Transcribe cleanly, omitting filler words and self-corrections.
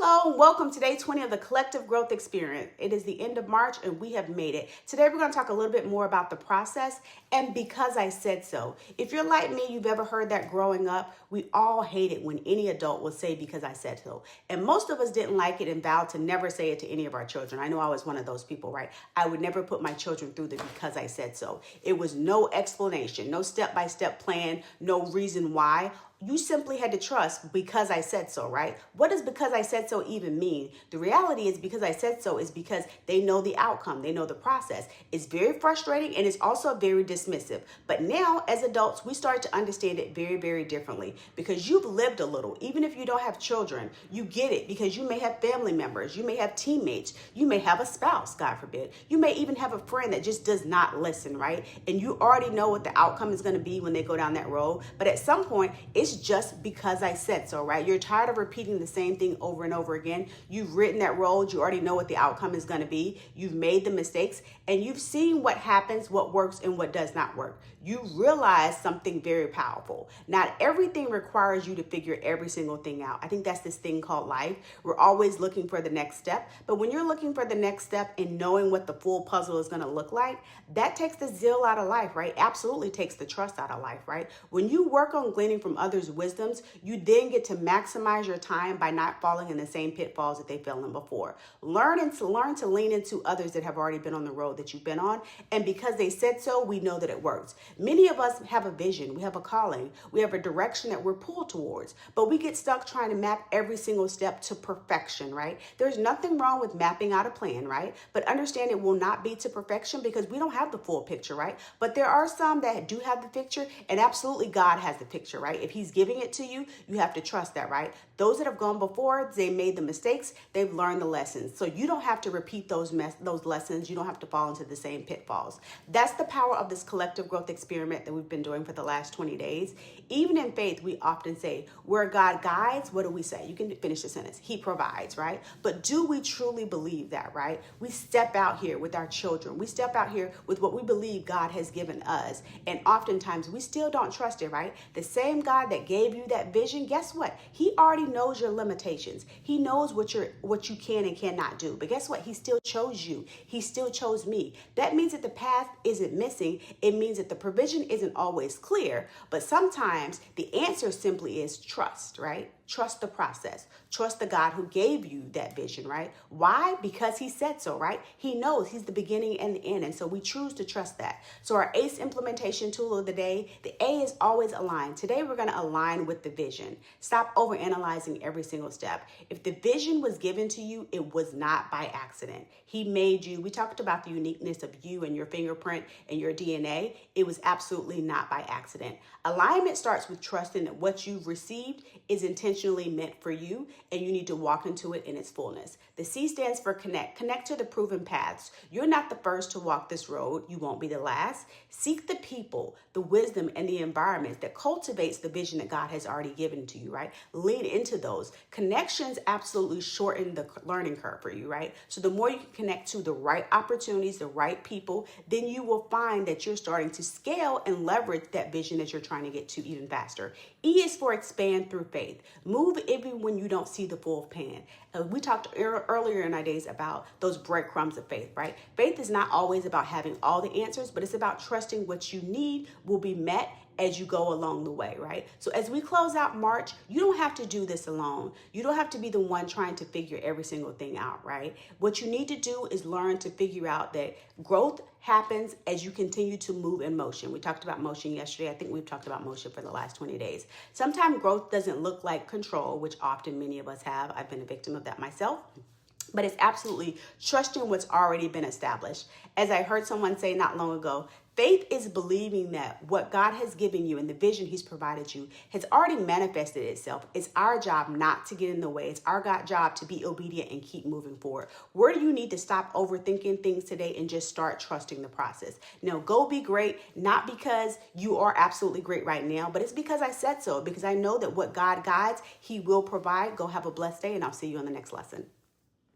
Hello and welcome to day 20 of the Collective Growth Experience. It is the end of March and we have made it. Today we're going to talk a little bit more about the process and because I said so. If you're like me, you've ever heard that growing up, we all hate it when any adult will say because I said so. And most of us didn't like it and vowed to never say it to any of our children. I know I was one of those people, right? I would never put my children through the because I said so. It was no explanation, no step-by-step plan, no reason why. You simply had to trust because I said so, right? What does because I said so even mean? The reality is because I said so is because they know the outcome. They know the process. It's very frustrating and it's also very dismissive. But now as adults, we start to understand it very, very differently because you've lived a little. Even if you don't have children, you get it because you may have family members. You may have teammates. You may have a spouse, God forbid. You may even have a friend that just does not listen, right? And you already know what the outcome is going to be when they go down that road. But at some point, it's just because I said so, right? You're tired of repeating the same thing over and over again. You've written that road. You already know what the outcome is going to be. You've made the mistakes and you've seen what happens, what works and what does not work. You realize something very powerful. Not everything requires you to figure every single thing out. I think that's this thing called life. We're always looking for the next step. But when you're looking for the next step and knowing what the full puzzle is going to look like, that takes the zeal out of life, right? Absolutely takes the trust out of life, right? When you work on gleaning from others' wisdoms, you then get to maximize your time by not falling in the same pitfalls that they fell in before. Learn to lean into others that have already been on the road that you've been on. And because they said so, we know that it works. Many of us have a vision, we have a calling, we have a direction that we're pulled towards, but we get stuck trying to map every single step to perfection, right? There's nothing wrong with mapping out a plan, right? But understand it will not be to perfection because we don't have the full picture, right? But there are some that do have the picture and absolutely God has the picture, right? If he's giving it to you, you have to trust that, right? Those that have gone before, they made the mistakes, they've learned the lessons. So you don't have to repeat those lessons. You don't have to fall into the same pitfalls. That's the power of this collective growth experiment that we've been doing for the last 20 days. Even in faith, we often say, where God guides, what do we say? You can finish the sentence. He provides, right? But do we truly believe that, right? We step out here with our children. We step out here with what we believe God has given us. And oftentimes we still don't trust it, right? The same God that gave you that vision, guess what? He already knows your limitations. He knows what you can and cannot do. But guess what? He still chose you. He still chose me. That means that the path isn't missing. It means that the provision isn't always clear, but sometimes the answer simply is trust, right? Trust the process. Trust the God who gave you that vision, right? Why? Because he said so, right? He knows he's the beginning and the end. And so we choose to trust that. So our ACE implementation tool of the day, the A is always align. Today, we're going to align with the vision. Stop overanalyzing every single step. If the vision was given to you, it was not by accident. He made you. We talked about the uniqueness of you and your fingerprint and your DNA. It was absolutely not by accident. Alignment starts with trusting that what you've received is intentionally meant for you and you need to walk into it in its fullness. The C stands for connect. Connect to the proven paths. You're not the first to walk this road. You won't be the last. Seek the people, the wisdom, and the environment that cultivates the vision that God has already given to you, right? Lean into those. Connections absolutely shorten the learning curve for you, right? So the more you can connect to the right opportunities, the right people, then you will find that you're starting to scale and leverage that vision that you're trying to get to even faster. E is for expand through faith. Move even when you don't see the full plan. We talked earlier in our days about those breadcrumbs of faith, right? Faith is not always about having all the answers, but it's about trusting what you need will be met as you go along the way, right? So as we close out March, you don't have to do this alone. You don't have to be the one trying to figure every single thing out, right? What you need to do is learn to figure out that growth happens as you continue to move in motion. We talked about motion yesterday. I think we've talked about motion for the last 20 days. Sometimes growth doesn't look like control, which often many of us have. I've been a victim of that myself. But it's absolutely trusting what's already been established. As I heard someone say not long ago, faith is believing that what God has given you and the vision he's provided you has already manifested itself. It's our job not to get in the way. It's our job to be obedient and keep moving forward. Where do you need to stop overthinking things today and just start trusting the process? Now, go be great, not because you are absolutely great right now, but it's because I said so, because I know that what God guides, he will provide. Go have a blessed day, and I'll see you on the next lesson.